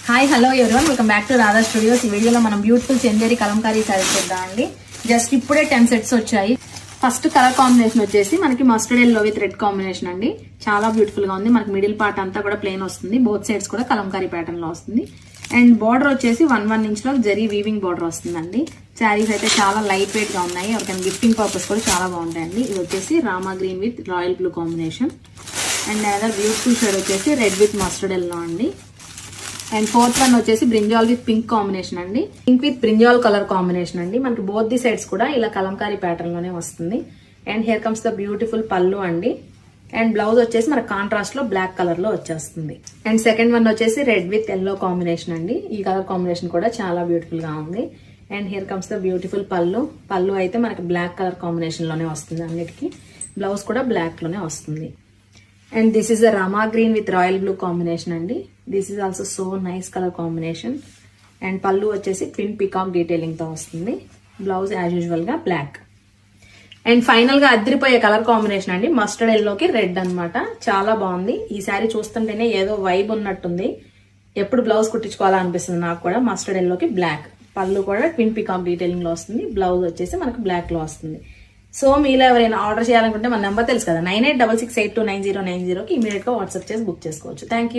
Hi hello everyone, welcome back to Radha studios. ఈ వీడియోలో మనం బ్యూటిఫుల్ చందేరి కలంకారీ సారీస్ చూద్దామండి. జస్ట్ ఇప్పుడే 10 సెట్స్ వచ్చాయి. ఫస్ట్ కలర్ కాంబినేషన్ వచ్చేసి మనకి mustard yellow with red combination అండి. చాలా బ్యూటిఫుల్ గా ఉంది. మనకి మిడిల్ పార్ట్ అంతా కూడా ప్లెయిన్ వస్తుంది. బోత్ సైడ్స్ కూడా కలంకారీ ప్యాటర్న్ లో వస్తుంది. అండ్ బార్డర్ వచ్చేసి 1 ఇంచ్ లో జరీ వీవింగ్ బార్డర్ వస్తుందండి. శారీస్ అయితే చాలా లైట్ వెయిట్ గా ఉన్నాయి. ఎవరికైనా గిఫ్టింగ్ పర్పస్ కూడా చాలా బాగుంటాయండి. ఇది వచ్చేసి Rama green with royal blue combination. And other beautiful shade వచ్చేసి రెడ్ విత్ మస్టర్డ్ ఎల్లో అండి. అండ్ ఫోర్త్ వన్ వచ్చేసి బ్రింజాల్ విత్ పింక్ కాంబినేషన్ అండి. Pink with brinjal colour combination అండి. మనకి బోత్ ది సైడ్స్ కూడా ఇలా కలంకారీ ప్యాటర్న్ లోనే వస్తుంది. And here comes the beautiful పళ్ళు అండి. అండ్ బ్లౌజ్ వచ్చేసి మన కాంట్రాస్ట్ లో బ్లాక్ కలర్ లో వచ్చేస్తుంది. అండ్ సెకండ్ వన్ వచ్చేసి రెడ్ విత్ ఎల్లో కాంబినేషన్ అండి. ఈ కలర్ కాంబినేషన్ కూడా చాలా బ్యూటిఫుల్ గా ఉంది. And here comes the beautiful పళ్ళు అయితే మనకి బ్లాక్ కలర్ కాంబినేషన్ లోనే వస్తుంది అన్నిటికీ. బ్లౌజ్ కూడా బ్లాక్ లోనే వస్తుంది. And this is the Rama green with royal blue combination అండి. This is also so nice colour combination. And పళ్ళు వచ్చేసి ట్విన్ పికాక్ డీటెయిలింగ్ తో వస్తుంది. బ్లౌజ్ యాజ్ యూజువల్ గా బ్లాక్. అండ్ ఫైనల్ గా అదిరిపోయే కలర్ కాంబినేషన్ అండి. మస్టర్డ్ ఎల్లోకి రెడ్ అన్నమాట. చాలా బాగుంది. ఈ శారీ చూస్తుంటేనే ఏదో వైబ్ ఉన్నట్టుంది. ఎప్పుడు బ్లౌజ్ కుట్టించుకోవాలనిపిస్తుంది నాకు కూడా. మస్టర్డ్ ఎల్లోకి బ్లాక్. పళ్ళు కూడా ట్విన్ పికాక్ డీటెయిలింగ్ లో వస్తుంది. బ్లౌజ్ వచ్చేసి మనకు బ్లాక్ లో వస్తుంది. సో మీలో ఎవరైనా ఆర్డర్ చేయాలనుకుంటే మన నెంబర్ తెలుసు కదా, 9866829090కి ఇమీడియట్ గా వాట్సాప్ చేసి బుక్ చేసుకోవచ్చు. Thank you.